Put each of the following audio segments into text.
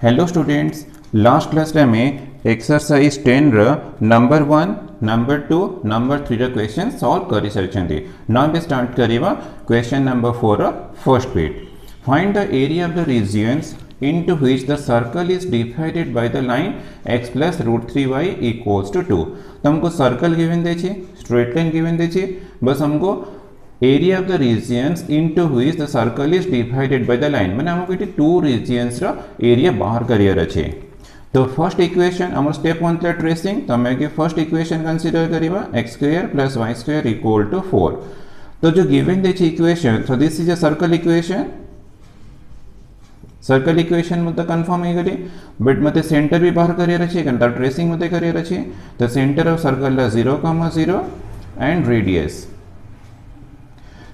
Hello students, last class रे में exercise 10 रो नंबर 1, नंबर 2, नंबर 3 रो क्वेश्चन सॉल्व करि सरछंती। नाउ बे स्टार्ट करिवा क्वेश्चन नंबर 4 रो first bit. Find the area of the regions into which the circle is divided by the line x plus root 3y equals to 2। तो हमको circle given दे छी, straight line given दे छी, बस हमको area of the regions into which the circle is divided by the line माने हमको एटी two regions रो एरिया बाहर करियर अछि। तो फर्स्ट इक्वेशन हमर स्टेप 1 ला ट्रेसिंग, तो हमें के first equation consider करिवा x² + y² = 4। तो जो गिवन दे छी equation, so this is a circle equation. Circle equation मत कन्फर्म है गली, बट मते सेंटर भी बाहर करियर अछि, कंटा ट्रेसिंग मते करियर अछि। तो सेंटर ऑफ सर्कल ला 0,0 एंड रेडियस,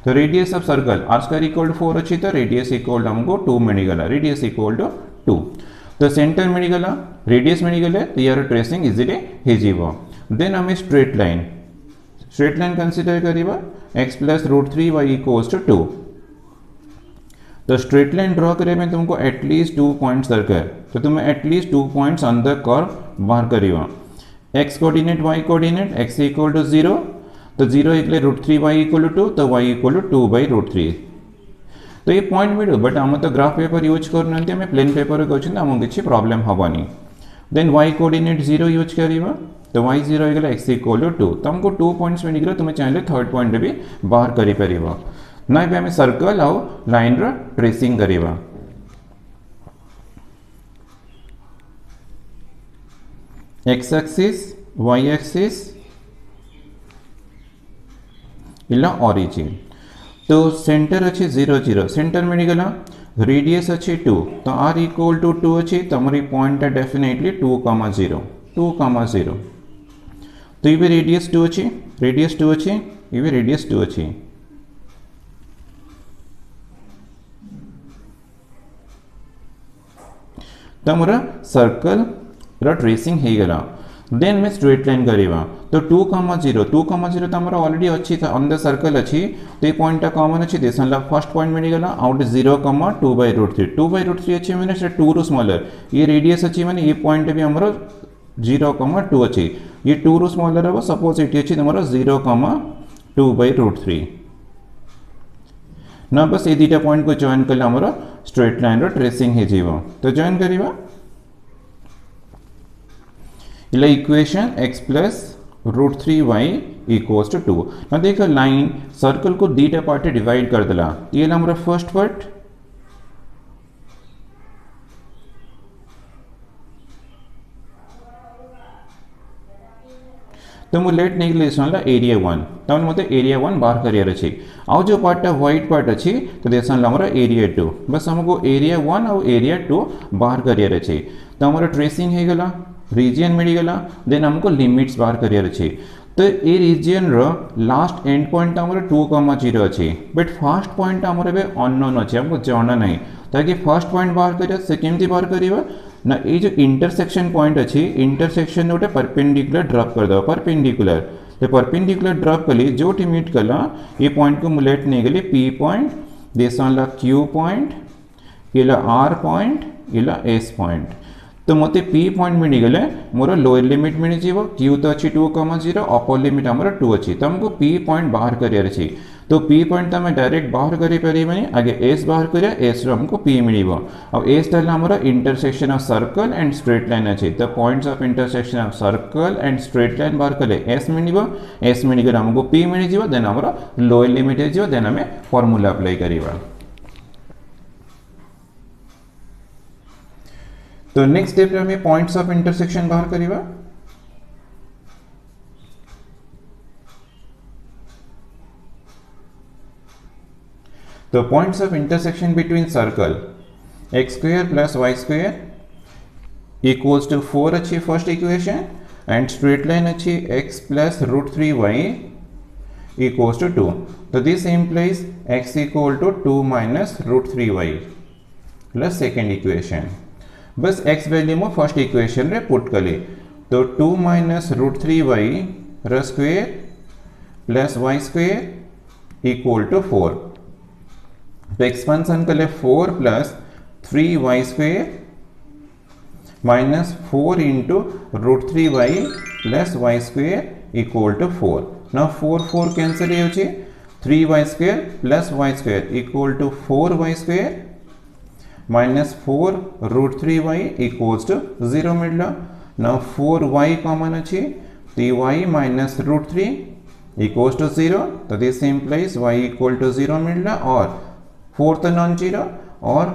तो रेडियस ऑफ सर्कल r² = 4 अच्छी, तो रेडियस इक्वल हमको 2 मिलगला, रेडियस इक्वल टू 2। तो सेंटर मिलगला, रेडियस मिलगले, तो यार ट्रेसिंग इजीली हे जीवो। देन हमें स्ट्रेट लाइन कंसीडर करिवा x + √3y = 2। तो स्ट्रेट लाइन ड्रॉ करे में तुमको एटलीस्ट 2 पॉइंट्स दरकार, तो तुम्हें at least 2 points on the curve बाहर करिवा। x coordinate, y coordinate, x = 0, तो 0 इक्वल √3y = 2, तो y = 2/√3। तो ये पॉइंट मिलू, बट आम तो ग्राफ पेपर यूज करना, आम प्लेन पेपर कहते आम किसी प्रॉब्लम हेनी। देन y कोऑर्डिनेट 0 यूज करिवा, तो y 0 इक्वल x = 2, तो हमको 2 पॉइंट्स मिलगला। तुम्हें चाहिए थर्ड पॉइंट भी बाहर करि परिबो। ना आम सर्कल आउ लाइन रो ट्रेसिंग करिवा। x एक्सिस, y एक्सिस इला ओरिजिन। तो सेंटर अच्छे 0, 0, सेंटर मिलगला, रेडियस अच्छे 2, तो r = 2 अच्छे, तो हमारी पॉइंट है डेफिनेटली 2,0, 2,0। तो ये रेडियस 2 अच्छे, रेडियस 2 अच्छे, ये रेडियस 2 अच्छे। तो हमारा सर्कल रा ट्रेसिंग हे गला। देन में स्ट्रेट लाइन करिवा, तो 2,0, 2,0 तो हमारा ऑलरेडी अच्छी था ऑन द सर्कल अच्छी, तो ये पॉइंट कॉमन अच्छी, देसन फर्स्ट पॉइंट मिलगला आउट 0,2/√3, 2/√3 अच्छी मैंने 2 रू स्मॉलर, ये रेडियस अच्छी मैंने ये पॉइंट भी हमारा 0,2 अच्छी, ये 2 रू स्मॉलर है, सपोज ये अच्छी हमारा 0,2/√3 ना। बस ये दुटा पॉइंट को जॉइन कले हमारा स्ट्रेट लाइन रो ट्रेसिंग हे जीवो। तो जॉइन करिवा इला इक्वेशन x + √3y = 2। ना देखो लाइन सर्कल को दुटा पार्ट डिवाइड कर देला, ये हमारा फर्स्ट पार्ट, तो मुझे लेट निकले एरिया 1, तो मत एरिया 1 बाहर करियर अच्छी। आउ जो पार्ट व्हाइट पार्ट अच्छी, तो देसन हमारा एरिया 2, बस हमको एरिया 1 और एरिया 2 बाहर करियर अच्छी। तो हमारा ट्रेसिंग हे गला, रीजन मिलगला, देन हमको लिमिट्स बाहर करियर अच्छी। तो ये रीजन रो लास्ट एंड पॉइंट हमारा 2,0 अच्छी, बट फर्स्ट पॉइंट हमारे अननोन अच्छे, हमको जाना नहीं। ताकि फर्स्ट पॉइंट बाहर करिया से केमती बाहर करिवा ना, ये जो इंटरसेक्शन पॉइंट अच्छी, इंटरसेक्शन गोटे परपेंडिकुलर ड्रॉप कर दो, परपेंडिकुलर, तो परपेंडिकुलर ड्रॉप कली जो मीट कला, ये पॉइंट को मुलेट नहीं गली P point, Desan Q point, इला R पॉइंट, इला S पॉइंट। तो मत P point मिलगले more lower limit मिल जाव, Q तो अच्छी 2,0, अपर लिमिट हमारा 2 अच्छी, तो हमको P पॉइंट बाहर करियर अच्छी। तो P पॉइंट तो हमें डायरेक्ट बाहर करें, आगे S बाहर करिया, S रो हमको P मिल। अब S डाल हमारा intersection of circle and straight line अच्छे, तो points of intersection of circle and straight line बाहर कले S मिल, S मिलगले हमको P मिल जाव, देन हमारा लोअर लिमिट है जो, देन हमें फॉर्मूला अप्लाई करिवा। तो नेक्स्ट स्टेप में पॉइंट्स ऑफ इंटरसेक्शन बाहर करिवा। तो points of intersection between circle x² + y² = 4 अच्छी first equation, and straight line अच्छी x + √3y = 2। तो this implies x = 2 - √3y plus second equation. बस x वैल्यू में फर्स्ट इक्वेशन रे पुट कले, तो 2 - √3y स्क्वेयर प्लस y² = 4। तो एक्सपेंशन कले 4 + 3y² minus 4 into root 3y plus y square equal to 4. Now 4 cancel हो 3y square plus y square equal to 4y square minus 4 root 3y equals to 0 मिलला. Now 4y common अच्छी तो y minus root 3 equals to 0. तो this implies y equal to 0 मिलला और 4 तो non zero और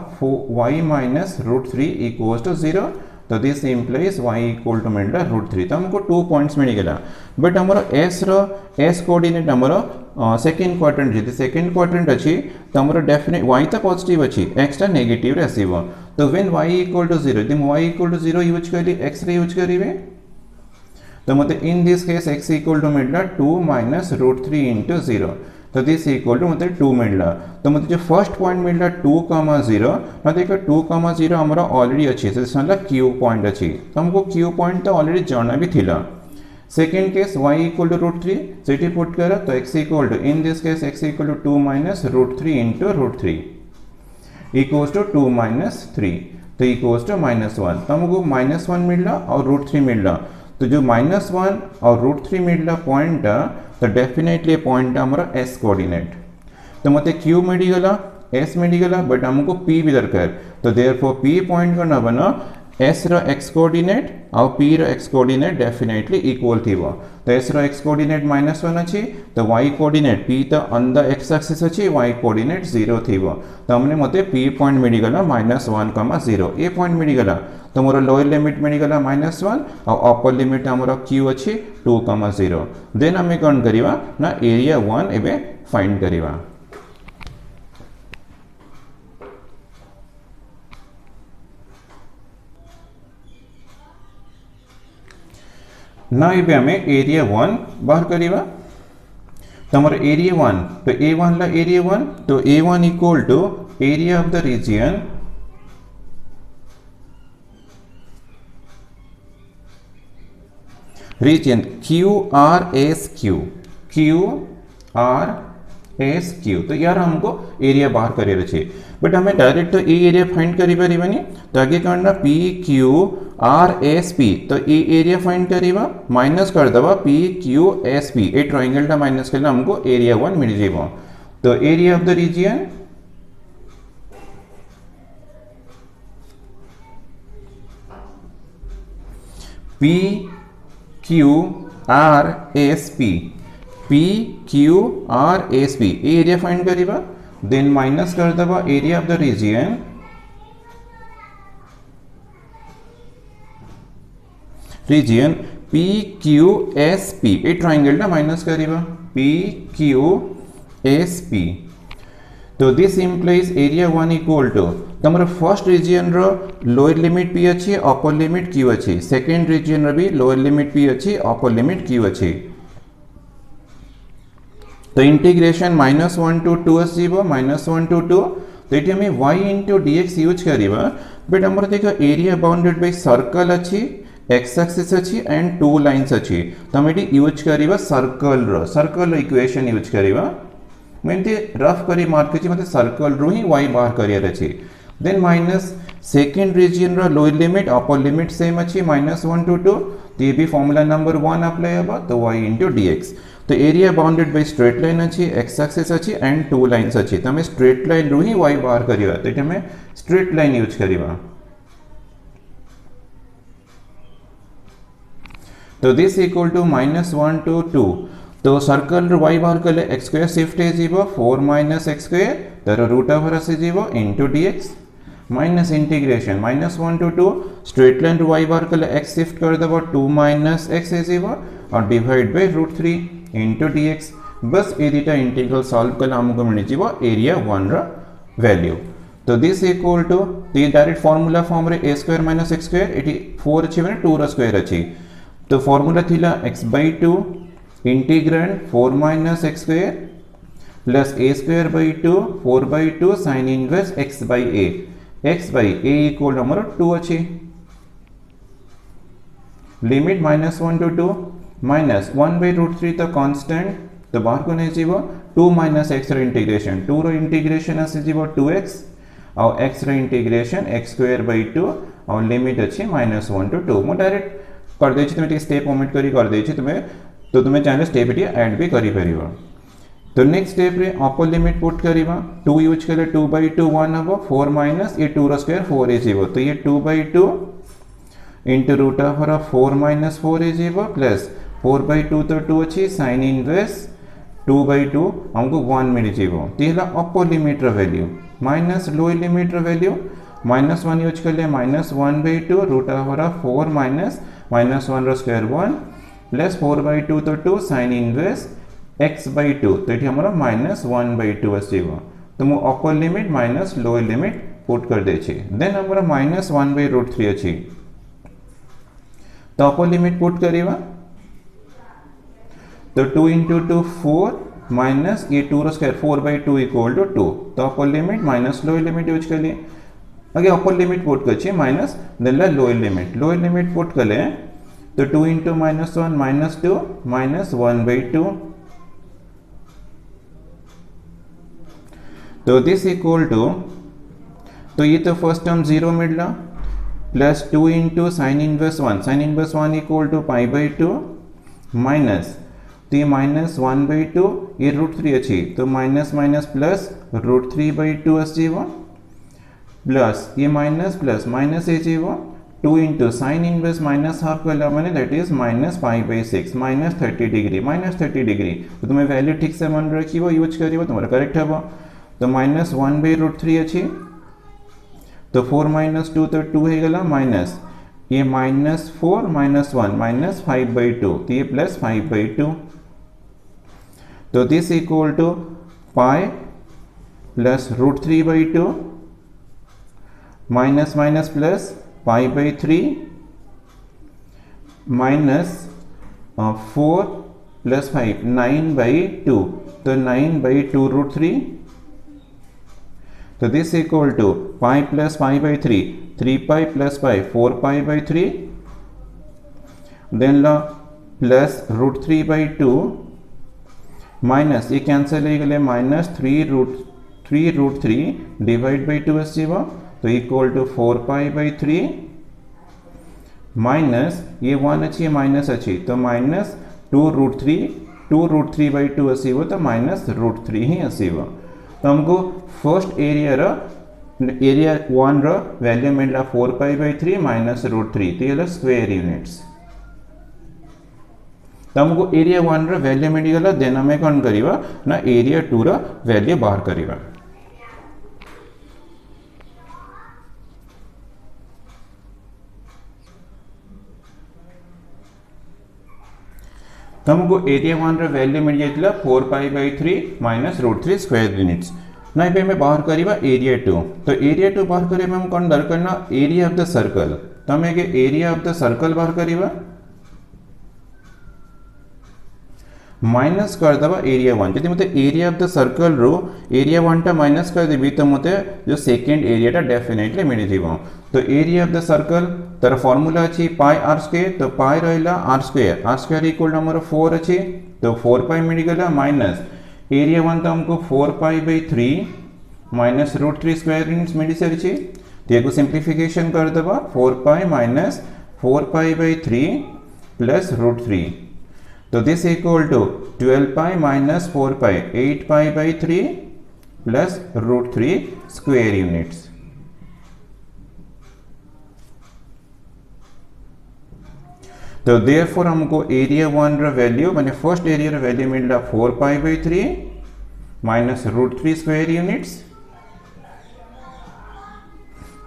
y minus root 3 equals to 0. तो this implies y equal to मिलला रूट 3. तो हमको 2 पॉइंट्स मिलगला. बट हमर s कोऑर्डिनेट हमर सेकेंड क्वाड्रेंट जी सेकेंड क्वाड्रेंट अच्छी तो हमर डेफिनेट y तो पॉजिटिव अच्छी x टा नेगेटिव रहसिबो. तो व्हेन y इक्वल टू 0 यदि y इक्वल टू 0 यूज करी x रे यूज करिवे तो मतलब in this case x equal to मिलला 2 माइनस रूट 3 इंटू 0. तो दिस इक्वल टू मतलब 2 मिलला. तो मतलब जो फर्स्ट पॉइंट मिलला 2,0 ना देखो 2,0 हमारा ऑलरेडी अच्छी है मतलब क्यू पॉइंट अच्छी. तो हमको क्यू पॉइंट तो ऑलरेडी जाना भी थिला. Second case y equal to root 3 से पुट करा तो x equal to in this case x equal to 2 minus root 3 into root 3 equals to 2 minus 3 तो इक्वल्स टू -1. तो हमको -1 मिलला और रूट 3 मिलला. तो जो -1 और रूट 3 मिलला पॉइंट तो डेफिनेटली पॉइंट हमारा s कोऑर्डिनेट. तो मतलब q मिलगला s मिलगला बट हमको p भी दरकार. तो देयरफॉर p पॉइंट का ना बना s रो x कोऑर्डिनेट और p रो x coordinate definitely equal Thibaut. तो s रो x कोऑर्डिनेट -1 अछि तो y कोऑर्डिनेट p तो ऑन द x एक्सिस अछि y कोऑर्डिनेट 0 थीबो. तो हमने मते p पॉइंट मिलगला -1,0 ए पॉइंट मिलगला. तो मोर लोअर लिमिट मिलगला -1 और अपर लिमिट हमर q अछि 2,0. देन हमें कोन करिवा ना एरिया 1 एबे फाइंड करिवा. ना ये हमें एरिया 1 बाहर करिवा. तो हमारा एरिया 1 तो A1 ला एरिया 1 तो A1 equal to area of the region QRSQ. तो यार हमको एरिया बाहर करियर छे बट हमें डायरेक्ट तो ए एरिया फाइंड करी परिबनी. तो आगे करना PQRSP तो ए एरिया फाइंड करिवा माइनस कर दबा PQSP ए ट्रायंगल टा माइनस करना हमको एरिया 1 मिल जेबो. तो area of the region PQRSP area find करिवा. देन माइनस कर दबा area of the region PQSP ए ट्रायंगल ना माइनस करिवा PQSP. तो this implies area 1 equal to तमरा फर्स्ट रीजन रो लोअर लिमिट p अछि अपर लिमिट q अछि. सेकंड रीजन रो भी लोअर लिमिट p अछि अपर लिमिट q अछि. तो इंटीग्रेशन -1 टू 2 आसीबो -1 टू 2. तो ये हमें y इंटू dx यूज करिवा. बट हमर देखो एरिया बाउंडेड बाय सर्कल अछि x एक्सिस अछि एंड 2 लाइंस अछि. तो हम एटी यूज करिवा सर्कल इक्वेशन यूज करिवा. मैं रफ करी मार्क कर मतलब सर्कल रू ही y बाहर करियर अछि. देन माइनस सेकेंड रीजन रो lower limit upper limit same अछि -1 टू 2. तो ये भी फॉर्मूला नंबर 1 अप्लाई होबा तो y इंटू dx. तो area bounded by straight line अछि x एक्सिस अछि एंड 2 लाइंस अछि. तो हमें स्ट्रेट लाइन रू ही y बाहर करियो तो ये हमें स्ट्रेट लाइन यूज करिवा. तो दिस इक्वल टू -1 टू 2. तो सर्कल रो y बाहर कले x स्क्वायर शिफ्ट हे जीवो 4 माइनस x स्क्वायर तर रूट ओवर से जीवो into dx minus integration -1 to 2 straight line रो y बाहर कले x शिफ्ट कर देबो 2 माइनस x हे जीवो और divide by root 3 into dx. बस ए दुटा इंटीग्रल सॉल्व कले हमको मिल जीवो एरिया 1 रो वैल्यू. तो this equal to the direct formula form रे a square minus x square एटी 4 अछि माने 2 रो स्क्वायर अछि. तो फार्मूला थिला x/2 integrand 4 minus x square plus a square by 2 4/2 sign inverse x by a equal हमारा 2 अछि. लिमिट -1 टू 2 माइनस 1/√3 तो कांस्टेंट तो बाहर को नहीं जीवो 2 माइनस x रो इंटीग्रेशन 2 रो इंटीग्रेशन आसे जीवो 2x और x row integration x² by 2 और लिमिट अच्छी -1 टू 2 मुझे डायरेक्ट कर देछि तुम स्टेप ओमिट करी कर देछि तुम्हें तो तुम्हें चाहे स्टेप ये ऐड भी करि परिबो। तो नेक्स्ट स्टेप रे अपर लिमिट पुट करिबा 2 यूज कले 2/2 1 हबो 4 माइनस ये 2 रो स्क्वायर 4 ए जीवो तो ये 2/2 इंटू रूट ओवर 4 माइनस 4 ए जीवो प्लस 4/2 तो 2 अच्छी साइन इनवर्स 2/2 हमको 1 मिल जीवो तो ये अपर लिमिट रो वैल्यू माइनस लोअर लिमिट रो वैल्यू -1 यूज कर ले -1/2 रूट ओवर 4 माइनस -1 रो स्क्वायर 1 प्लस 4/2 तो 2 साइन इनवर्स x/2 तो ये हमारा -1/2 आसीबो तो मु अपर limit minus lower limit put कर देछि देन हमारा -1/√3 अछि तो अपर लिमिट पुट करिवा तो 2 × 2 4 माइनस ये 2 रो स्क्वायर 4/2 = 2 तो upper limit minus lower limit use कर लिए आगे अपर लिमिट पुट करछि minus then lower limit put कले तो 2 × -1 -2 -1/2 तो दिस इक्वल टू तो ये तो फर्स्ट टर्म 0 मिला plus 2 × sine inverse 1 equal to π/2 minus तो ये -1/2 ये √3 अच्छी तो माइनस माइनस प्लस √3/2 आसीबो प्लस ये माइनस प्लस माइनस ए जीवो 2 × साइन इनवर्स माइनस हाफ कला माने दैट इज -π/6 -30 डिग्री तो तुम्हें वैल्यू ठीक से मन रखिबो यूज करिवो तुम्हारा करेक्ट हबो तो -1/√3 अच्छी तो 4 - 2 तो 2 है गला माइनस ये -4 - 1 -5/2 तो ये प्लस 5/2 तो this equal to pi plus √3/2 minus minus plus π/3 minus 4 plus 5 9/2 तो 9/2√3 तो this equal to pi plus π/3 3π plus π 4π/3 then ला प्लस √3/2 माइनस ये कैंसिल हो गए -3√3 डिवाइड बाई 2 आसीबो तो इक्वल टू 4π/3 माइनस ये 1 अच्छी माइनस अच्छी तो माइनस 2√3/2 आसीबो तो -√3 ही आसीबो तो हमको फर्स्ट एरिया 1 रो वैल्यू मिलला 4π/3 -√3 तो ये स्क्वायर यूनिट्स तो हमको एरिया 1 रो वैल्यू मिल गला देन हमें कौन करिवा ना एरिया 2 रो वैल्यू बाहर करिवा तो हमको एरिया 1 रो वैल्यू मिल जाइतला 4π/3 -√3 स्क्वायर यूनिट्स ना पे हमें बाहर करिवा एरिया 2 तो एरिया 2 बाहर करे में हम कौन दर करना एरिया ऑफ द सर्कल तो हमें के एरिया ऑफ द सर्कल बाहर करिवा माइनस कर दबा एरिया 1 यदि मते एरिया ऑफ द सर्कल रो एरिया 1 टा माइनस कर देबी तो मते जो सेकंड एरिया टा डेफिनेटली मिल जीवो तो एरिया ऑफ द सर्कल तर फार्मूला अछि पाई r स्क्वायर तो पाई रहला r स्क्वायर इक्वल टू हमर 4 अछि तो 4π मिल गेला माइनस एरिया 1 तो हमको 4π/3 माइनस √3 स्क्वायर यूनिट्स मिल सके तो ये को सिंप्लीफिकेशन कर दबा 4π माइनस 4π/3 प्लस √3 तो this equal to 12π minus 4π 8π/3 plus √3 square units तो देयरफॉर हमको एरिया 1 रो वैल्यू माने फर्स्ट एरिया रो वैल्यू मिलला 4π/3 minus √3 square units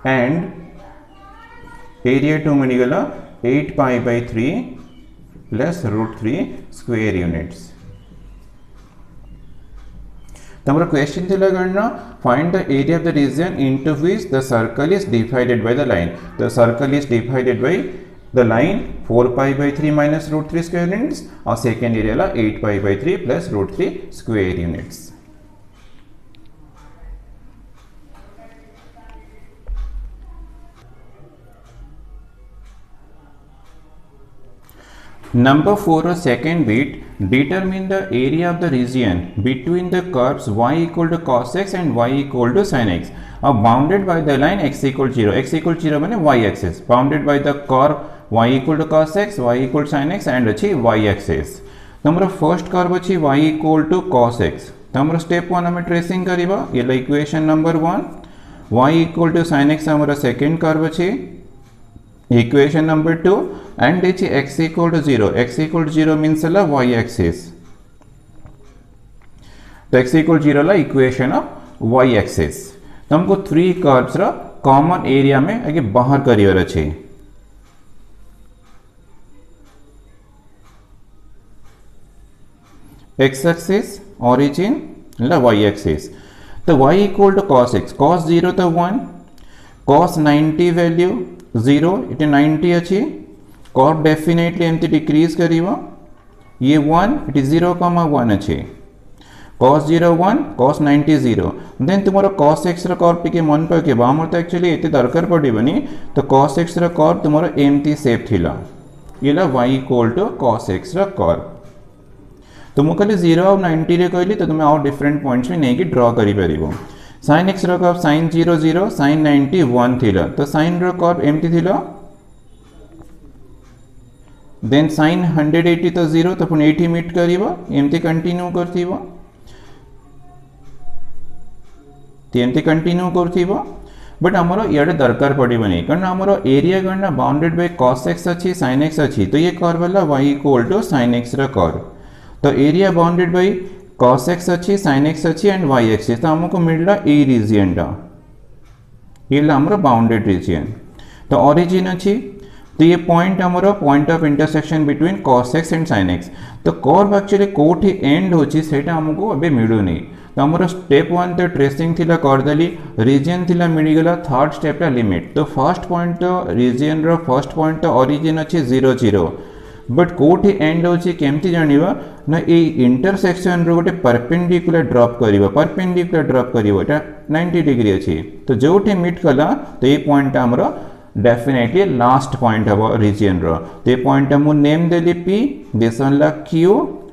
and area 2 मिल गला 8π/3 प्लस √3 स्क्वायर यूनिट्स तो हमारा क्वेश्चन थिला करना find the area of the region into which the circle is divided by the line the circle is divided by the line 4π/3 minus √3 square units और second area ला 8π/3 plus √3 square units Number 4 or second bit, determine the area of the region between the curves y equal to cos x and y equal to sin x are bounded by the line x equal to 0. x equal to 0 means y axis, bounded by the curve y equal to cos x, y equal to sin x and अच्छी y axis. तमरो first curve अच्छी y equal to cos x. तमरो step 1 हमें tracing करिबा ये equation number 1. y equal to sin x हमारा second curve अच्छी equation number 2 and it's x equal to 0. x equal to 0 means la y axis. तो x equal to 0 ला equation of y axis. तो हमको 3 curves रा common area में आगे बाहर करियर अच्छे. x axis origin ला y axis. तो y equal to cos x. cos 0 तो 1, cos 90 वैल्यू 0 इटे 90 अच्छी. cos डेफिनेटली एमती डिक्रीज करिवा ये 1 इट इज 0,1 अच्छे. cos 0 1 cos 90 0. देन तुम्हारा cos x रा कर्व टिके मन पके बामर तो एक्चुअली एते दरकार पड़िबनी. तो cos x रा कर्व तुम्हारा एमती शेप थिला येला y equal to cos x रा कर्व. तो मु खाली 0 और 90 रे कहली तो तुम आउ डिफरेंट पॉइंट्स में नहीं कि ड्रॉ करि परिबो. sin x रा कर्व sin 0 0 sin 90 1 थिला. तो sin रा कर्व एमती थिला. देन sin 180 तो 0 तो पुणी 80 मीट करिबो एमती कंटिन्यू करथिबो. एमती कंटिन्यू करथिबो बट हमरो याडे दरकार पड़िबनी कारण हमरो एरिया गणना बाउंडेड बाय cos x अच्छी sin x अच्छी. तो ये कर्व वाला y equal to sin x रा कर्व. तो area bounded by cos x अच्छी sin x अच्छी एंड y एक्सिस. तो हमको मिलला ए रीजन टा ये हमरो बाउंडेड रीजन. तो ओरिजिन अच्छी तो ये पॉइंट हमारा point of intersection between cos x and sin x. तो कर्व एक्चुअली कोठी एंड होची सेटा हमको अबे मिलुनी. तो हमारा स्टेप 1 तो ट्रेसिंग थिला करदेली रीजन थिला मिली गला. थर्ड स्टेप ला लिमिट. तो फर्स्ट पॉइंट तो रीजन रो फर्स्ट पॉइंट तो ओरिजिन अच्छी 0 0 बट कोठी एंड होची केमती जानिबा ना ए इंटरसेक्शन रो गोटे परपेंडिकुलर ड्रॉप करिवो. परपेंडिकुलर ड्रॉप करिवो एटा 90 डिग्री अच्छी. तो जोठी मीट कला तो ये पॉइंट हमरा डेफिनेटली लास्ट पॉइंट हम रीजन रो. तो ये पॉइंट हम नेम देली P, दिस वन ला Q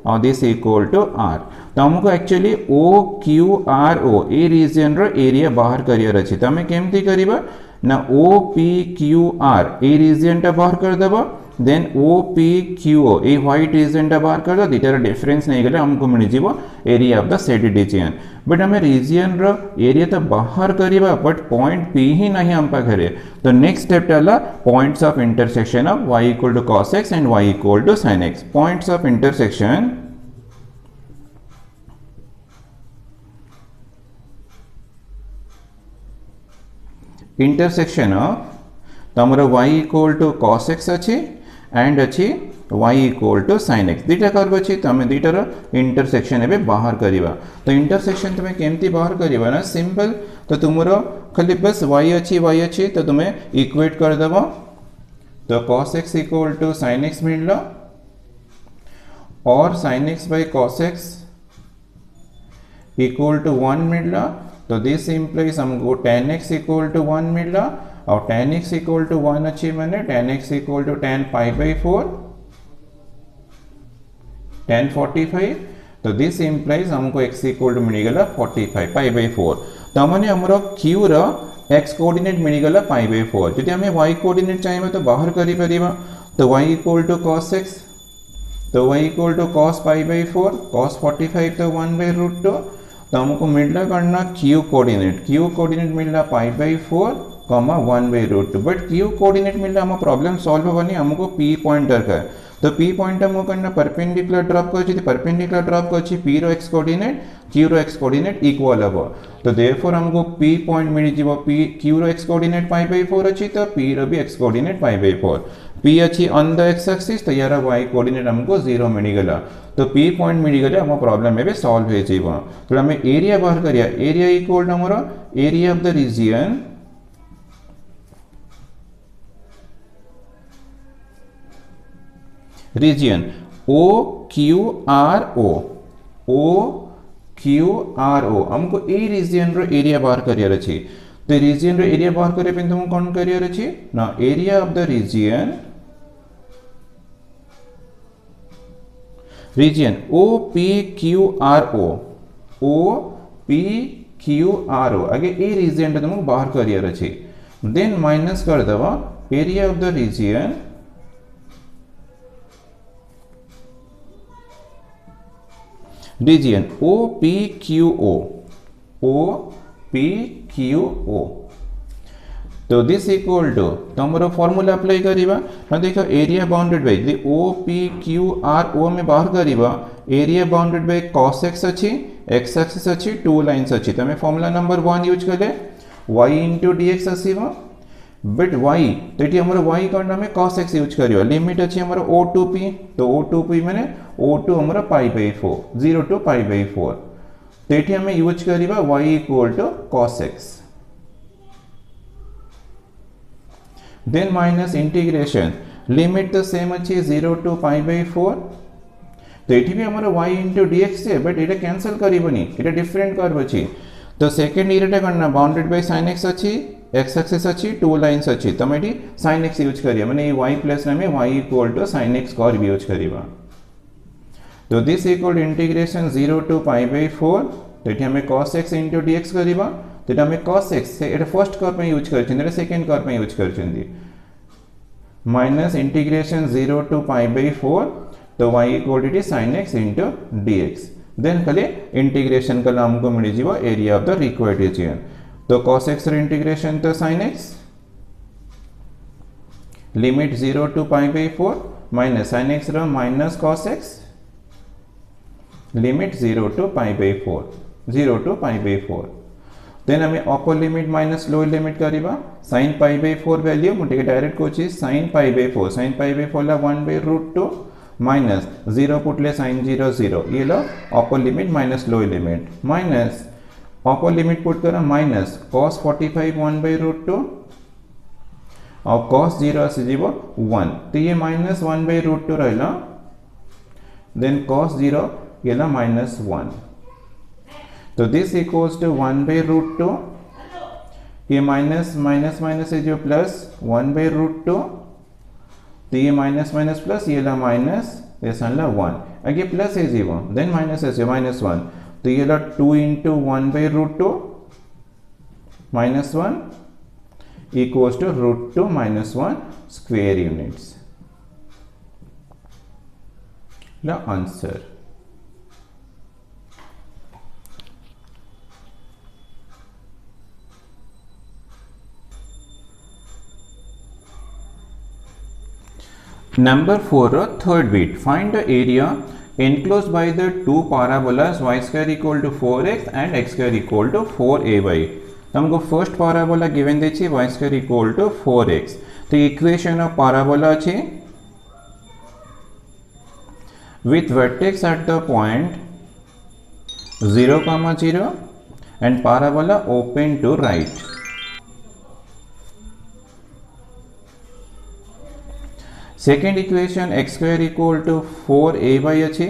और दिस इक्वल टू R. तो हमको एक्चुअली OQRO ए रीजन रो एरिया बाहर करियर अछि. तो हमें केमती करिबा ना OPQR ए रीजन टा बाहर कर देबा. Then OPQO a white reason टा बाहर कर दो. दिटार डिफरेंस नहीं गले हमको मिल जीवो area of the said region. But हमें रीजन रो एरिया तो बाहर करिबा बट पॉइंट P ही नहीं हम पाखरे. तो नेक्स्ट स्टेप टाला points of intersection of y equal to cos x and y equal to sin x. Points of intersection intersection of तो हमारा y equal to cos x अच्छी एंड अच्छी y equal to sin x. दुटा curve अच्छी तो हमें दुटार intersection एबे बाहर करिबा. तो इंटरसेक्शन तुम्हें केमती बाहर करिबा ना सिंपल. तो तुमरो खाली बस y अच्छी तो तुम्हें इक्वेट कर देबो. तो cos x equal to sin x मिलला और sin x by cos x equal to 1 मिलला. तो दिस इंप्लाइज हमको tan x इक्वल टू 1 मिलला और tan x इक्वल टू 1 अच्छी मैंने tan x equal to tan pi by 4 tan 45. तो दिस इंप्लाइज हमको x इक्वल टू मिल गला 45 पाई बाई 4. तो हमने हमारा q रा x कोऑर्डिनेट मिल गला पाई बाई 4. यदि हमें y कोऑर्डिनेट चाहिए तो बाहर करी परिबा. तो y equal to cos x तो y equal to cos pi by 4 cos 45 तो 1 बाई रूट 2. तो हमको मिलला करना q कोऑर्डिनेट मिलला pi by 4 comma 1 by root 2. But q coordinate मिलला हम प्रॉब्लम सॉल्व होनी हमको p पॉइंट दरकार. तो p पॉइंट हमको करना परपेंडिकुलर ड्रॉप करछि. परपेंडिकुलर ड्रॉप करछि p रो x कोऑर्डिनेट q रो x कोऑर्डिनेट इक्वल हबो. तो देयरफॉर हमको p पॉइंट मिल जिवो p q रो x कोऑर्डिनेट पाई बाई 4 अछि तो p रो भी x coordinate pi by 4. p अछि ऑन द x एक्सिस तो यार y कोऑर्डिनेट हमको 0 मिल गला. तो p पॉइंट मिल गले हम प्रॉब्लम में भी सॉल्व हो जिवो. तो हमें एरिया बाहर करिया. एरिया इक्वल टू हमरो area of the region region OQRO हमको ए रीजन रो एरिया बाहर करियर अछि. तो रीजन रो एरिया बाहर करे पे तुम कोन करियर अछि ना area of the region region O P Q R O P Q R O आगे ए रीजन तुमको बाहर करियर अच्छे देन माइनस कर दवा area of the region region O P Q O तो दिस इक्वल टू तुम फॉर्मूला अप्लाई करवा देख एरिया बाउंडेड बाय यदि O P Q R O में बाहर करवा area bounded by cos x अच्छी x एक्सिस अच्छी टू लाइन्स अच्छी तुम फॉर्मूला नंबर 1 यूज कले y इंटू dx आसव बट y तो ये आम y कौन आम cos x यूज कर लिमिट अच्छी आम o टू p तो o टू p मैंने o टू आम π/4 0 टू π/4 तो ये आम यूज करवा y equal to cos x then minus integration limit तो सेम अच्छी 0 टू π/4 तो ये भी आम y इंटू dx है बट ये कैंसल करनी ये डिफरेंट कर्व अच्छी तो सेकेंड इरेटा करना बाउंडेड बाय sin x अच्छी x एक्सिस अच्छी टू लाइन्स अच्छी तुम ये sin x यूज करिए मैंने y प्लस में y equal to sin x curve use करवा तो दिस इक्वल इंटीग्रेशन 0 टू π/4 तो ये हमें cos x इंटू dx करवा तो ये हमें cos x से ये फर्स्ट कर्व में यूज कर सेकेंड कर्व में यूज कर माइनस इंटीग्रेशन 0 टू π/4 तो y equal to sin x into dx then कले इंटीग्रेशन कले हमको मिल जीव area of the required region तो cos x इंटीग्रेशन तो sin x limit 0 to π/4 minus sin x minus cos x limit 0 to π/4 0 to π/4 then हमें upper limit minus lower limit करवा sin π/4 value मुझे डायरेक्ट कोची sin π/4 ला 1/√2 minus 0 पुटले sin 0 0 ये लो upper limit minus lower limit minus upper limit put करा minus cos 45 1/√2 और cos 0 आसी जीव 1 तो ये माइनस 1/√2 रहा देन cos 0 ये ला माइनस 1 तो दिस इक्वल्स टू 1/√2 ये माइनस माइनस माइनस है जो प्लस 1/√2 तो ये माइनस माइनस प्लस ये ला माइनस ये ला 1 अगे प्लस है जीव देन माइनस है माइनस 1 तो ये ला 2 into 1/√2 minus 1 equals to √2 minus 1 square units ला answer Number 4 third bit find the area enclosed by the two parabolas y square equal to 4x and x square equal to 4ay हमको first parabola given देछि y square equal to 4x तो equation of parabola अछि with vertex at the point 0, 0 and parabola open to right second equation x square equal to 4ay अच्छी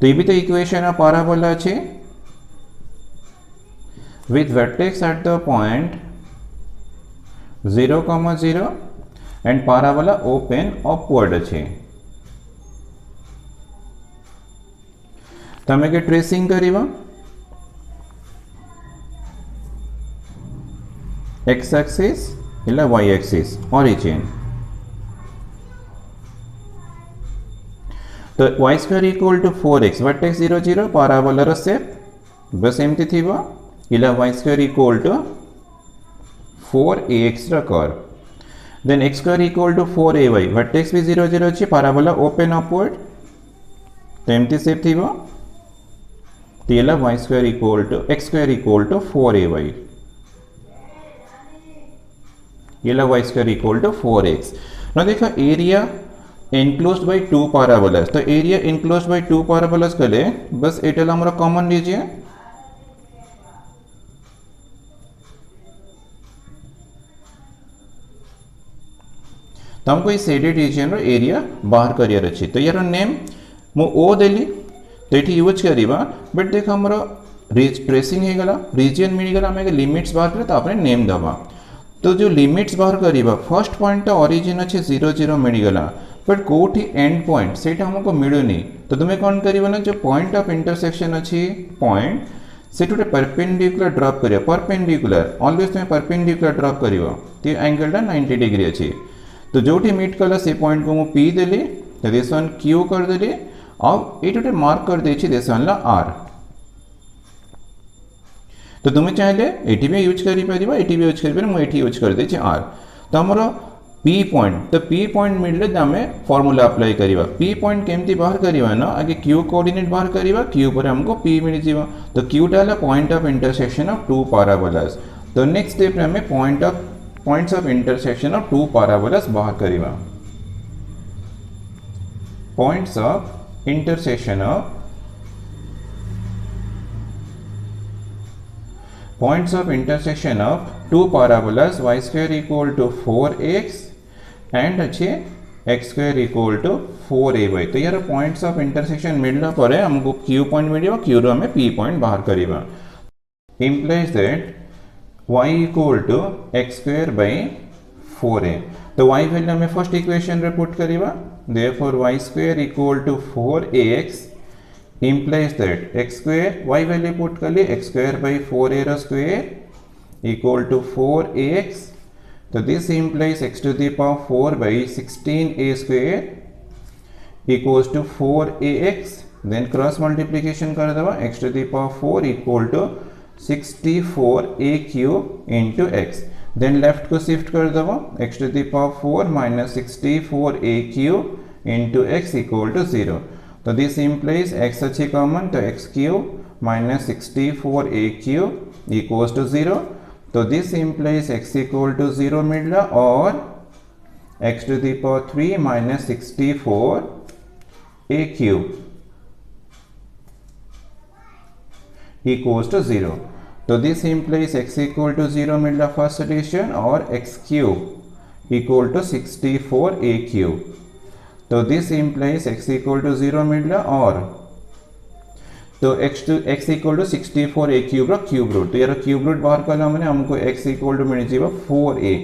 तो ये भी तो equation of parabola अच्छी with vertex at the point 0, 0 and parabola open upward अच्छी तमे के ट्रेसिंग करिवा x एक्सिस इला y एक्सिस ओरिजिन तो y square equal to 4x vertex 0, 0 पैराबोलार शेप बस एमती थिबो इला y square equal to 4ax रा curve then x square equal to 4ay vertex भी 0, 0 अछि पैराबोला ओपन अपवर्ड तो एमती शेप थिबो तो इला y square equal to x square equal to 4ay ये y square equal to 4x ना देखो area enclosed by two parabolas तो area enclosed by two parabolas कले बस एटा हमरा कॉमन लीजिए तो हमको इस शेडेड रीजन रो एरिया बाहर करियर अछि तो यार नेम मो ओ देली तो एठी यूज करिबा बट देखो हमरा ट्रेसिंग हे गला रीजन मिल गला हमें लिमिट्स बाहर करे तो आपने नेम दबा तो जो लिमिट्स बाहर करिबा फर्स्ट पॉइंट ओरिजिन अच्छे 0 0 मिलगला बट कोठी एंड पॉइंट सेटा हमको मिलुनी तो तुम्हें कौन करिबा ना जो पॉइंट ऑफ इंटरसेक्शन अच्छी पॉइंट से गोटे परपेंडिकुलर ड्रॉप करियो परपेंडिकुलर ऑलवेज तुम्हें परपेंडिकुलर ड्रॉप करियो ते एंगलटा 90 डिग्री अच्छी तो जोठी मीट कला से पॉइंट को मु पी देली तो दिस वन क्यू कर देली अब ये गोटे मार्क कर देछि दिस वन ला आर तो तुम्हें चाहे ये भी यूज कर ये भी यूज कर मुझे यूज कर देछि आर तो आमर पी पॉइंट तो पी पॉइंट मिलले आम फॉर्मूला अप्लाई करवा पी पॉइंट केमती बाहर करवा ना आगे क्यू कोऑर्डिनेट बाहर करवा क्यू पर हमको पी मिल जाए तो क्यूटा है point of intersection of two parabolas तो नेक्स्ट स्टेप में points of intersection of two parabolas बाहर करवा points of intersection of points of intersection of two parabolas y square equal to 4x and अच्छे x square equal to 4ay तो यार points of intersection मिलना पड़े हमको q point मिलेगा q रो हमें p point बाहर करेगा implies that y equal to x square by 4a तो y वैल्यू हमें फर्स्ट इक्वेशन रे पुट करेगा therefore y square equal to 4ax implies that x square y value put कर लिए x square by 4a row square equal to 4ax तो this implies x to the power 4 by 16a square equals to 4ax then cross multiplication कर दवा x to the power 4 equal to 64a cube into x then left को shift कर दवा x to the power 4 minus 64a cube into x equal to 0 तो this implies x अच्छी common तो x cube minus 64a cube equals to 0 तो this implies x equal to 0 मिल रहा और x to the power 3 minus 64a cube equals to 0 तो this implies x equal to 0 मिल रहा फर्स्ट सॉल्यूशन और x cube equal to 64a cube तो this implies x equal to 0 मिल रहा और तो x equal to 64a cube root तो यार क्यूब रूट बाहर कला मैंने हमको x इक्वल टू मिल जाएगा 4a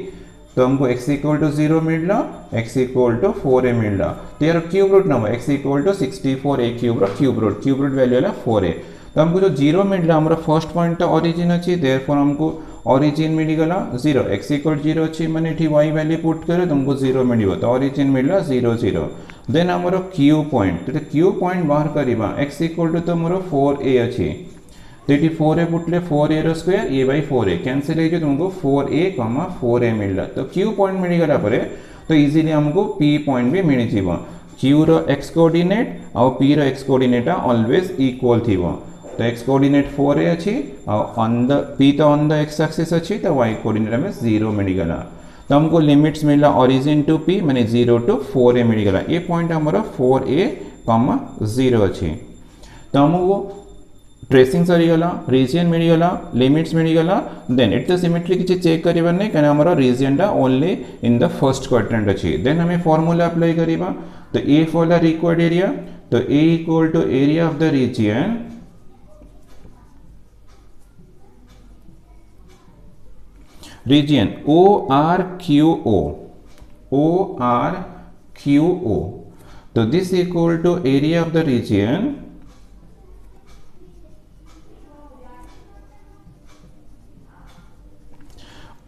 तो हमको x इक्वल टू 0 मिल रहा x इक्वल टू 4a मिल रहा तो यार क्यूब रूट ना x equal to 64a cube root value है 4a तो हमको जो 0 मिल रहा हमारा फर्स्ट पॉइंट ओरिजिन अच्छी देयरफॉर हमको ओरिजिन मिलगला 0 x इक्वल 0 अच्छी मैंने ये y वैल्यू पुट करे तो हमको 0 मिल तो ओरिजिन मिल रहा 0 0 देन हमारा क्यू पॉइंट तो क्यू पॉइंट बाहर करवा x इक्वल टू तो मोर 4a अच्छी तो ये 4a पुटले 4a रो square a by 4a cancel हो तुमको 4a 4a मिल रहा तो क्यू पॉइंट मिलगला पर तो इजीली हमको p पॉइंट भी मिल जाए q रो x कोऑर्डिनेट और p रो x कोऑर्डिनेट ऑलवेज इक्वल थी तो x कोऑर्डिनेट 4a अच्छी और ऑन द p तो ऑन द x एक्सिस अच्छी तो y कोऑर्डिनेट में 0 मिलगला तो हमको लिमिट्स मिला ओरिजिन टू p माने 0 टू 4a मिलगला ये पॉइंट हमारा 4a 0 अच्छी तो हमको ट्रेसिंग सरीगला रीजन मिलगला लिमिट्स मिलगला देन इट द सिमेट्री किसी चेक करिबा नहीं कहना हमारा रीजन टा only in the first quadrant अच्छी देन हमें फार्मूला अप्लाई करिबा तो a for the required area तो a equal to area of the region region ORQO तो this equal to area of the region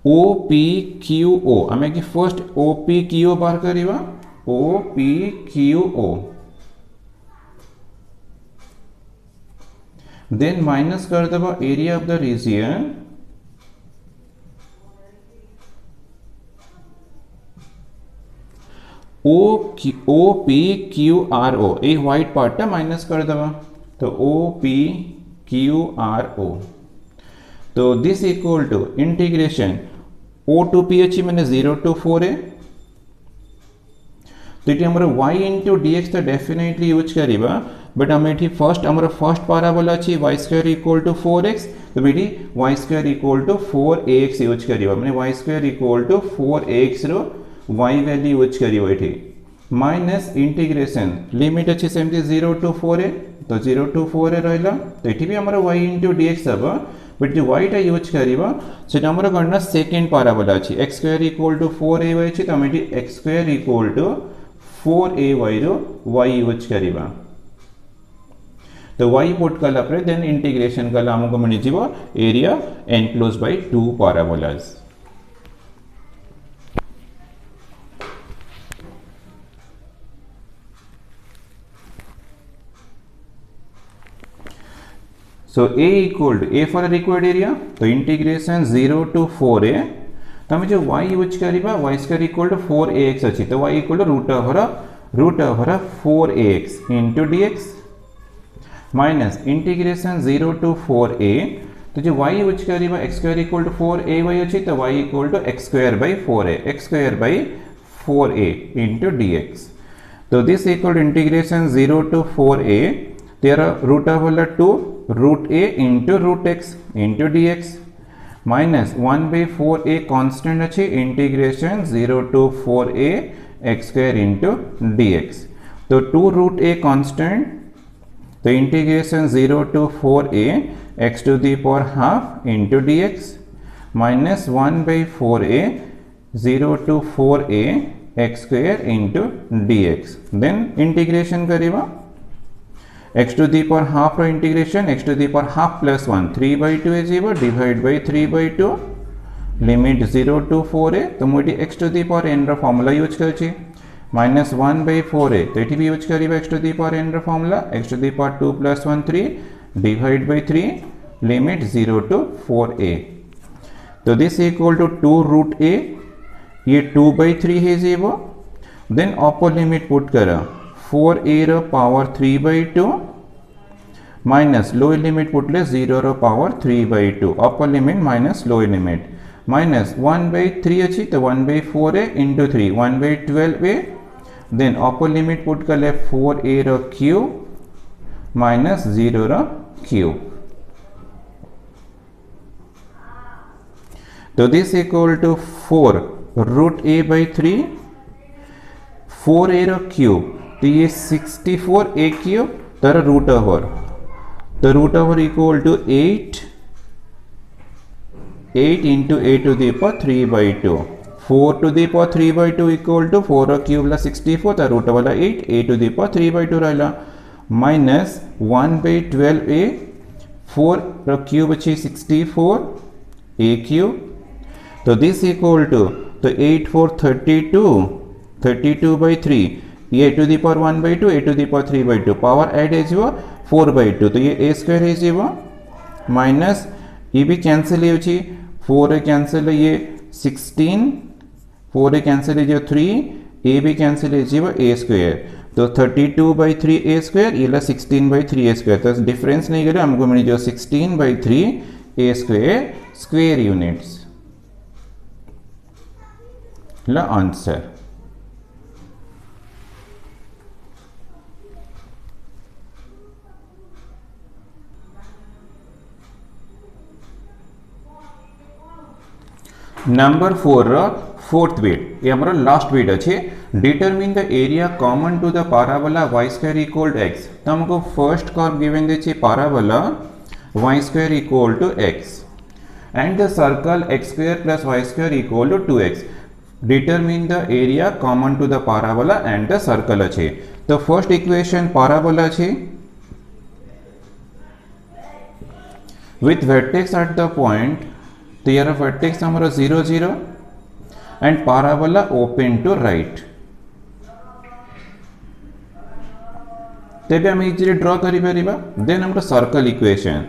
OPQO हमें कि first OPQO बाहर करिवा OPQO then minus कर देबा area of the region OPQRO ये white part minus कर देवा तो OPQRO तो this equal to integration O to P अच्छी मैंने 0 टू 4a तो ये हमारा y इंटू dx तो डेफिनेटली यूज करिबा बट हमें ये फर्स्ट हमारा फर्स्ट पैराबोला अच्छी y square equal to 4x तो बेटी y square equal to 4ax use करिबा मैंने y square equal to 4ax रो y वैल्यू यूज करिबा एठी माइनस इंटीग्रेशन लिमिट अच्छी सेमती 0 टू 4a तो 0 टू 4a रहला तो ये भी हमारा y इंटू dx अब बट जो वाईटा यूज करवा से कौन ना सेकेंड पाराबोला अच्छी x square equal to 4ay अच्छी तो ये x square equal to 4ay रो y यूज करवा तो y पुट कला देन इंटीग्रेशन कला आमको मिल जाव area enclose by 2 parabolas. So a equal to a for a required area तो इंटीग्रेशन 0 to 4a तो हमें जो y यूज करिबा y square equal to 4ax अच्छी तो y equal to root over 4ax into dx minus integration 0 to 4a तो जो y use करिबा x square equal to 4ay अच्छी तो y equal to x square by 4a into dx तो this equal to integration 0 to 4a तेरा root over 2 root a into root x into dx minus 1 by 4a constant अच्छे integration 0 to 4a x square into dx तो 2 root a constant तो integration 0 to 4a x to the power half into dx minus 1 by 4a 0 to 4a x square into dx then integration करेगा x to the power half रो integration x to the power half plus 1 3 by 2 is equal divide by 3 by 2 limit 0 to 4a तो मुझे x to the power n रो formula use कर छी minus 1 by 4a तो ये भी use करिबा x to the power n रो formula x to the power 2 plus 1 3 divide by 3 limit 0 to 4a तो this equal to 2 root a ये 2 by 3 है zero then upper limit put करा 4a रो power 3 by 2 minus lower limit पुटले 0 रो power 3 by 2 upper limit minus lower limit minus 1 by 3 अच्छी तो 1 by 4a into 3 1 by 12a then upper limit put कर ले 4a रो क्यूब माइनस 0 रो क्यूब तो this equal to 4 root a by 3 4a रो क्यूब तो ये 64 a क्यूब तर root over equal to 8 into a to the power 3 by 2 4 to the power 3 by 2 equal to 4 cube ला 64 तर root over 8 a to the power 3 by 2 रहला minus 1 by 12a 4 cube अच्छी 64 a cube तो this equal to तो 8 4 32 by 3 ये a to the power 1 by 2 a to the power 3 by 2 power add है जीवो 4 by 2 तो ये a स्क्वायर है जीवो माइनस ये भी कैंसिल है उची 4 कैंसिल है ये 16 4 कैंसिल है जो 3 a भी कैंसिल है जीवो a स्क्वायर तो 32 by 3 a स्क्वायर ये ला 16 by 3 a स्क्वायर तो डिफरेंस नहीं करे हमको मिली जो 16 by 3 a स्क्वायर स्क्वायर यूनिट्स ला आंसर नंबर 4 फोर्थ बीट ये हमारा लास्ट बीट अच्छे determine the area common to the parabola y square equal to x तो हमको first curve given the parabola y square equal to x and the circle x square plus y square equal to 2x determine the area common to the parabola and the circle अच्छे तो first equation parabola अच्छे with vertex at the point तो यार vertex हमारा 0 0 and parabola open to right तेबे हम easily draw करि परिबा देन हमर सर्कल इक्वेशन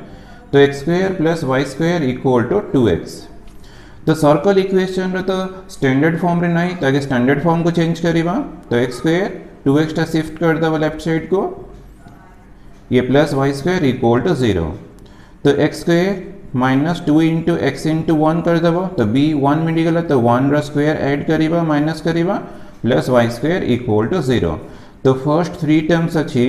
तो x square plus y square equal to 2x तो सर्कल इक्वेशन रे तो स्टैंडर्ड फॉर्म रे नहीं ताकि स्टैंडर्ड फॉर्म को चेंज करिबा तो x स्क्वायर 2x टा शिफ्ट कर दबा लेफ्ट साइड को ये plus y square equal to 0 तो x square minus 2 into x into 1 कर देव तो b 1 मिली गला तो 1 रा स्क्वायर ऐड करिबा माइनस करिबा plus y square equal to 0 तो फर्स्ट 3 टर्म्स अच्छी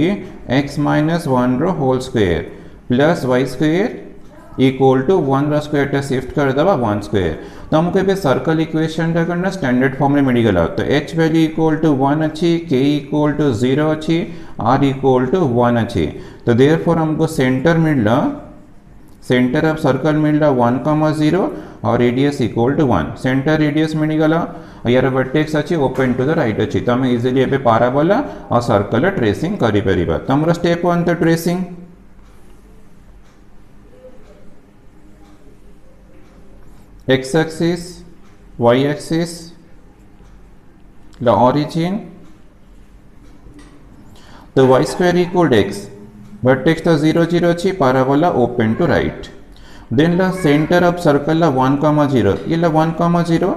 x माइनस 1 रो whole square plus y square equal to 1 रा स्क्वायर टा शिफ्ट कर देवा 1 स्क्वायर तो हमको पे सर्कल इक्वेशन टा करना स्टैंडर्ड फॉर्म में मिली गला तो h वैल्यू इक्वल टू 1 अच्छी k इक्वल टू 0 अच्छी r इक्वल टू 1 अच्छी तो देयरफॉर हमको सेंटर मिलला सेंटर ऑफ सर्कल मिलला 1,0 और radius equal to 1 centre radius मिलगला यार वर्टेक्स अच्छी ओपन टू द राइट अच्छी तो आम इजिली ए पाराबोला और सर्कल ट्रेसिंग करि परिबा। तो हमर स्टेप 1 तो tracing x axis y axis the origin तो y square equal x vertex तो 0 0 अच्छी parabola open to right then ला सेंटर ऑफ सर्कल ला 1,0 ये ला 1,0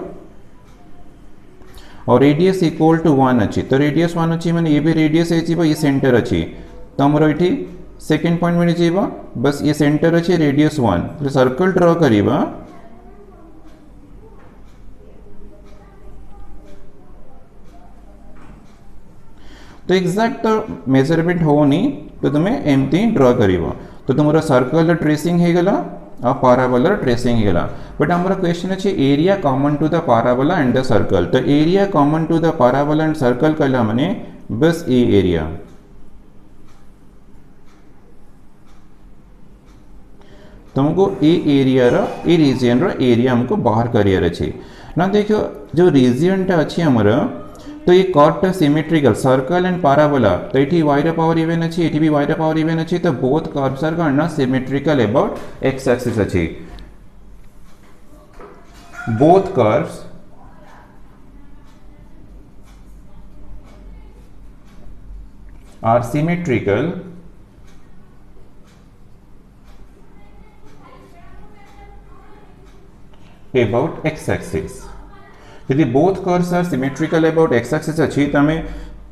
और रेडियस इक्वल टू 1 अच्छी तो रेडियस 1 अच्छी मैंने ये भी रेडियस है ये सेंटर अच्छी तो हमरो ये सेकेंड पॉइंट मिल जाइबा बस ये सेंटर अच्छी रेडियस 1 तो सर्कल ड्रॉ करिबा तो एक्जाक्ट तो मेजरमेंट होनी तो तुम्हें एमती ड्रॉ करिबो तो तुमरा सर्कल ट्रेसिंग हे गला और पाराबोला ट्रेसिंग हे गला बट हमारा क्वेश्चन अच्छे area common to the parabola and the circle तो area common to the parabola and circle कला माने बस ए एरिया तुमको ए एरिया रो ए रीजन रो एरिया हमको बाहर करियर अच्छे ना देखो जो रीजन टा अच्छी हमारा तो ये curve symmetrical circle and parabola तो ये y रो पावर इवन अच्छी ये भी y रो पावर इवन अच्छी तो both curves are gonna symmetrical about x axis अच्छी both curves are symmetrical about x axis यदि both curves are symmetrical about x axis अच्छी तो हमें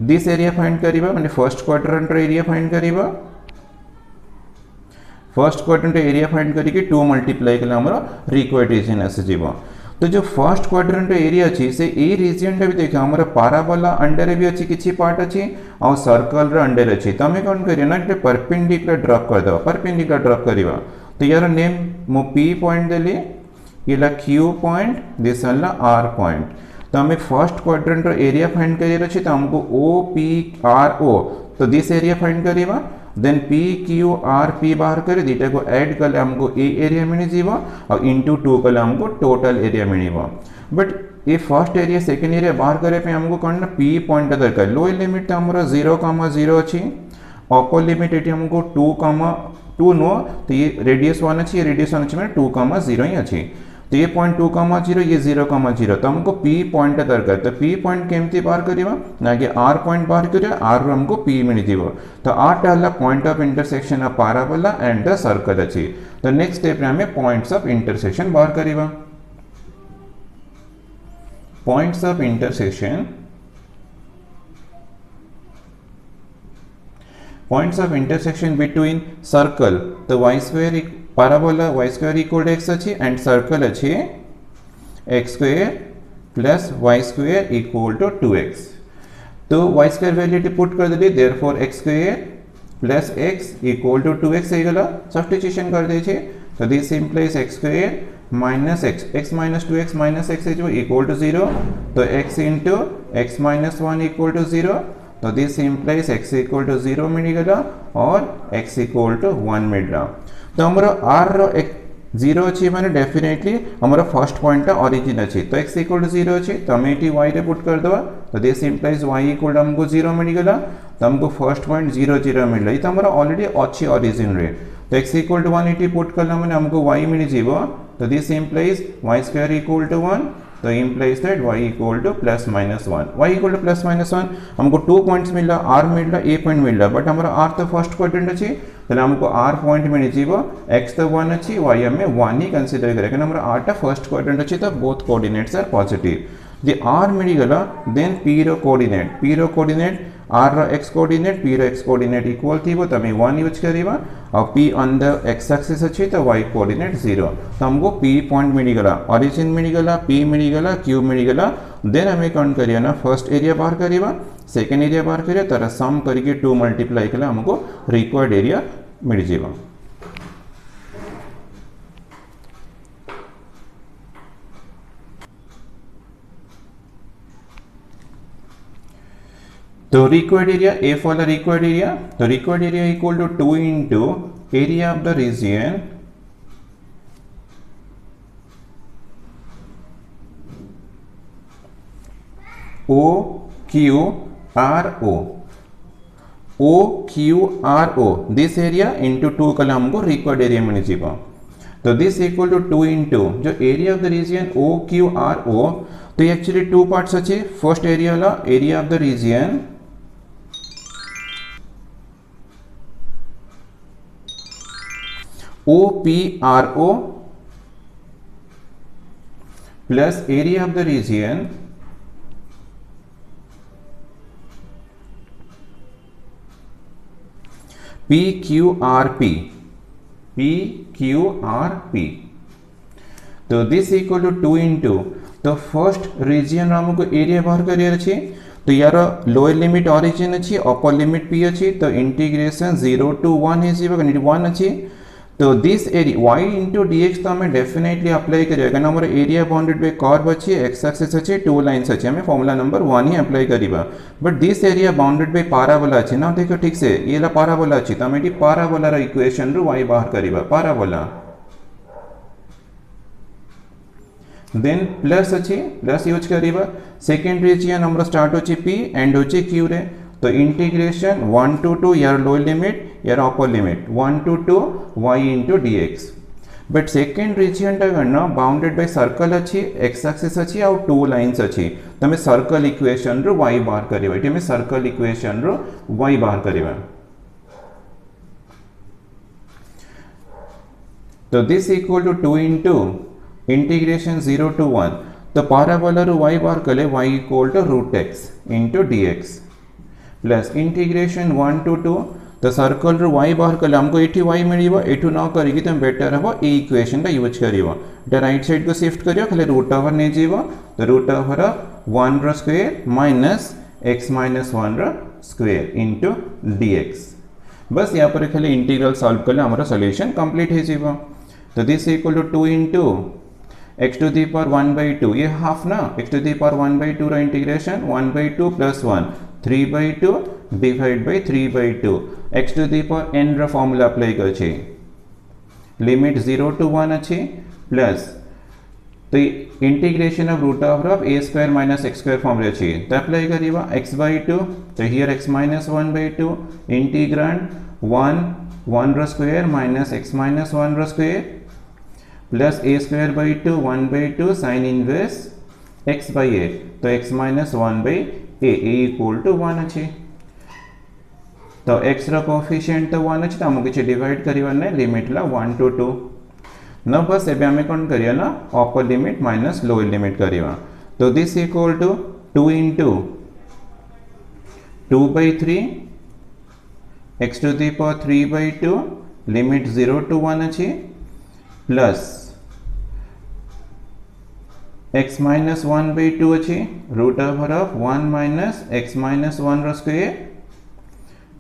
दिस एरिया फाइंड करिबा माने फर्स्ट क्वाड्रेंट एरिया फाइंड करिबा फर्स्ट क्वाड्रेंट एरिया फाइंड करिके 2 multiply कला हमरा रिक्वायर्ड रीजन आसे जीवो तो जो फर्स्ट क्वाड्रेंट एरिया अच्छी से ए रीजन भी देखा हमारा पाराबोला अंडर भी अच्छी किछि पार्ट अच्छी और सर्कल रो अंडर अच्छी तो हमें कौन करियो ना परपेंडिकुलर ड्रॉप कर दो परपेंडिकुलर ड्रॉप करिबा तो यार नेम मो p पॉइंट देली ये ला Q पॉइंट दिस ला R पॉइंट तो हमें फर्स्ट क्वाड्रेंट एरिया फाइंड करियर अच्छी तो हमको OPRO तो दिस एरिया फाइंड करिबा देन PQRP बाहर करे दीटा को ऐड कले हमको ए एरिया मिल जीवा और इनटू 2 कले हमको टोटल एरिया मिलीबा बट ये फर्स्ट एरिया सेकंड एरिया बाहर करे पे हमको कौन ना P पॉइंट दरकार लोअर लिमिट हमरा 0,0 अच्छी अपर लिमिट ये हमको 2 नो तो ये रेडियस 1 अच्छी रेडियस 1 अच्छी मैंने 2,0 ही अच्छी तो ये पॉइंट 2,0 ये 0,0 तो हमको P पॉइंट दरकार तो P पॉइंट केमती बाहर करिबा ना कि R पॉइंट बाहर करिया R रो हमको P मिल जीवो तो R टाला point of intersection of parabola and the circle अच्छी तो नेक्स्ट स्टेप में हमें पॉइंट्स ऑफ इंटरसेक्शन बाहर करिबा points of intersection points of intersection between circle तो y square parabola y square equal to x अच्छी and circle अच्छी x square plus y square equal to 2x तो y square value put कर देली therefore x square plus x equal to 2x है गला substitution कर दे छे तो this implies x square minus x minus 2x minus x is equal to 0 तो x into x minus 1 equal to 0 तो this implies x equal to 0 मिल गला और x इक्वल टू 1 मिल रहा तो हमारा r रो 0 अच्छी माने डेफिनेटली हमारा फर्स्ट पॉइंट ऑरिजिन अच्छी तो x इक्वल टू 0 अच्छी तो हमें y रे पुट कर दवा तो this implies y equal to हमको 0 मिल गला तो हमको फर्स्ट पॉइंट 0 0 मिल रहा तो हमारा ऑलरेडी अच्छी ऑरिजिन रे तो x इक्वल टू 180 पुट करला माने हमको y मिल जीवो तो this implies y square equal to 1 तो implies that y equal to plus minus 1 y equal to plus minus 1 हमको 2 पॉइंट्स मिल रहा r मिल रहा a पॉइंट मिल रहा बट हमारा r तो फर्स्ट क्वाड्रेंट अच्छी तो हमको r पॉइंट मिल जीवो x तो 1 अच्छी y हमें 1 ही कंसीडर करेगा हमारा r तो फर्स्ट क्वाड्रेंट अच्छी तो बोथ कोऑर्डिनेट्स आर पॉजिटिव जे r मिल गला देन p रो कोऑर्डिनेट r रो x कोऑर्डिनेट p रो x कोऑर्डिनेट इक्वल थी वो तो हमें 1 यूज करिबा और p on the x axis अच्छी तो y कोऑर्डिनेट 0 तो हमको p पॉइंट मिल गला ऑरिजिन मिल गला p मिल गला q मिल गला देन हमें काउंट करिया ना फर्स्ट एरिया बाहर करिबा सेकंड एरिया बाहर करिया तरह सम करके 2 मल्टीप्लाई कला हमको रिक्वायर्ड एरिया मिल जीवा तो required area A for the required area तो required area equal to 2 into area of the region O Q R O, O Q R O this area into 2 कले हमको रिक्वायर्ड एरिया मिल जाए। तो this equal to 2 into जो area of the region O Q R O, तो actually two parts अच्छे। First area वाला area of the region O P R O plus area of the region P Q R P, P Q R P. तो this equal to 2 into तो first reason हमको area बाहर career अच्छे। तो यार lower limit origin अच्छी, upper limit P अच्छी। तो इंटीग्रेशन 0 टू 1 है 1 अच्छी। तो this area y into d x तो हमें डेफिनेटली अप्लाई करिए कारण हमारे एरिया बाउंडेड बाय कर्व अच्छी, एक्स एक्सिस अच्छी, टू लाइन्स अच्छी, हमें फॉर्मूला नंबर 1 ही अप्लाई करिबा। But this area bounded bye parabola अच्छी ना, देखो ठीक से ये ला पाराबोला अच्छी। तो हमें पाराबोला इक्वेशन रु y बाहर करिबा पाराबोला। देन प्लस अच्छी, प्लस यूज करिबा। सेकेंड रीजन हमरो स्टार्ट होची p एंड होची q रे। तो इंटीग्रेशन 1 टू 2 यार लोअर लिमिट यार upper limit 1 to 2 y into d x. But second region करना बाउंडेड बाय सर्कल अच्छी, एक्स एक्सिस अच्छी और टू लाइन्स अच्छी। तो हमें सर्कल इक्वेशन रु y बाहर करिबा। एटी हमें सर्कल इक्वेशन रु y बाहर करिबा। तो this equal to 2 into integration 0 to 1। तो पाराबोला रु y बाहर कले y equal to root x into d x plus integration 1 to 2। तो सर्कल रु y बाहर कले हमको एठी y मिलिबो, एठू न करिकी तो बेटर हबो ए इक्वेशन टा यूज करिबो। द राइट साइड को शिफ्ट करियो खाली रूट ओवर नै जीवो। तो रूट ओवर 1 रो स्क्वायर माइनस x माइनस 1 रो स्क्वायर इंटू dx। बस यहाँ पर खाली इंटीग्रल सॉल्व करले हमारा सॉल्यूशन कंप्लीट हो जीवो। तो this equal to 2 into x to the power 1/2 ये हाफ ना, x टू दी पावर 1/2 रो integration 1/2 plus 1 3/2 divide by 3/2 x to the power n रो फॉर्मूला अप्लाई कर छे। लिमिट 0 टू 1 अच्छे प्लस तो integration of root of a square minus x square formula छे। तो अप्लाई करिबा x/2। तो हियर x माइनस 1/2 इंटीग्रांड 1 रो स्क्वायर माइनस x माइनस 1 रो square plus a square by 2 1/2 sine inverse x by a। तो x minus 1/a equal to 1 अच्छे। तो x रो coefficient तो 1 अच्छे। तो हमको किसी डिवाइड करिबा ने लिमिट ला 1 टू 2 न। बस एबे हमें कौन करिया ना upper limit minus lower limit करिबा। तो this equal to 2 into 2/3 x to the power 3/2 limit 0 to 1 अच्छे प्लस x माइनस 1/2 अच्छे root over of 1 minus x minus 1 रो square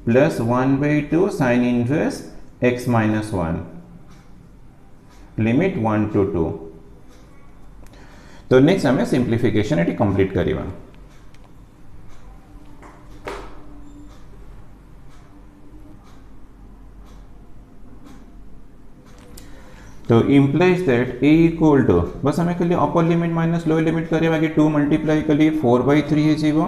plus 1/2 sine inverse x minus 1 limit 1 to 2। तो next हमें simplification एटी complete करिबा। तो implies that a equal to बस हमें खाली अपर लिमिट माइनस लोअर लिमिट करिए बाकी 2 मल्टीप्लाई करिए 4/3 है जीवो।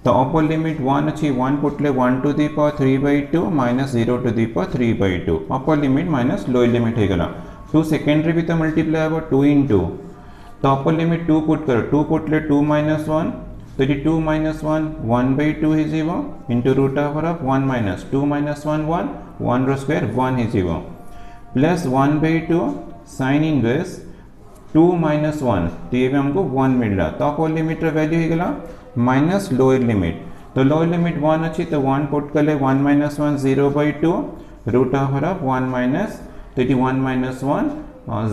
तो अपर लिमिट 1 अच्छी 1 पुटले 1 to the power 3/2 minus 0 to the power 3/2 upper limit minus lower limit है गला। 2 सेकेंडरी भी तो मल्टीप्लाई होगा 2 इंटू तो अपर लिमिट 2 पुट करो 2 पुटले 2 माइनस 1 तो ये 2 माइनस 1 1/2 है जीवो into root over of 1 minus 2 minus 1 1 रो स्क्वायर 1 है जीवो प्लस 1/2 साइन इनवर्स 2 माइनस 1 तो ये भी हमको 1 मिल रहा। तो अपर लिमिट वैल्यू है गला माइनस लोअर लिमिट। तो लोअर लिमिट 1 अच्छी तो 1 पुट कर ले 1 minus 1 0/2 root over of 1 minus तो ये 1 माइनस 1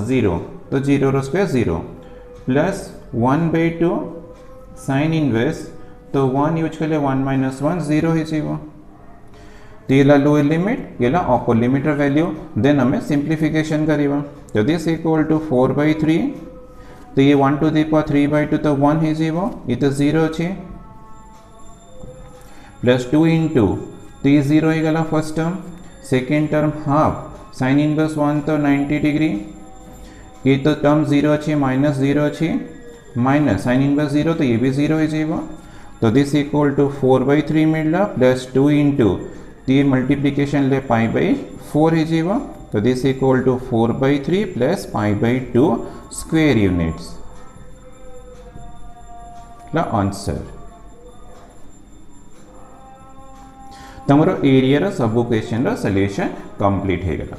0 तो 0 रो स्क्वायर 0 प्लस 1/2 साइन इनवर्स तो 1 यूज कर ले 1 माइनस 1 0 है जीवो। तो ये ला लोअर लिमिट ये ला अपर लिमिट वैल्यू। देन हमें सिंप्लीफिकेशन करिबा। तो दिस इक्वल टू 4/3 तो ये 1 टू दी पावर 3/2 तो 1 है जीवो ये तो 0 अच्छे प्लस 2 इंटू तो ये 0 है गला first term. Second term half sine inverse 1 तो 90 डिग्री ये तो टर्म 0 अच्छे माइनस 0 अच्छे माइनस साइन इनवर्स 0 तो ये भी 0 है जीवो तो दिस इक्वल टू 4/3 मिलला प्लस 2 इंटू ती मल्टीप्लिकेशन ले π/4 है जीवा तो this equal to 4/3 plus π/2 square units answer तमरो एरिया सब क्वेश्चन सॉल्यूशन कंप्लीट हो गला।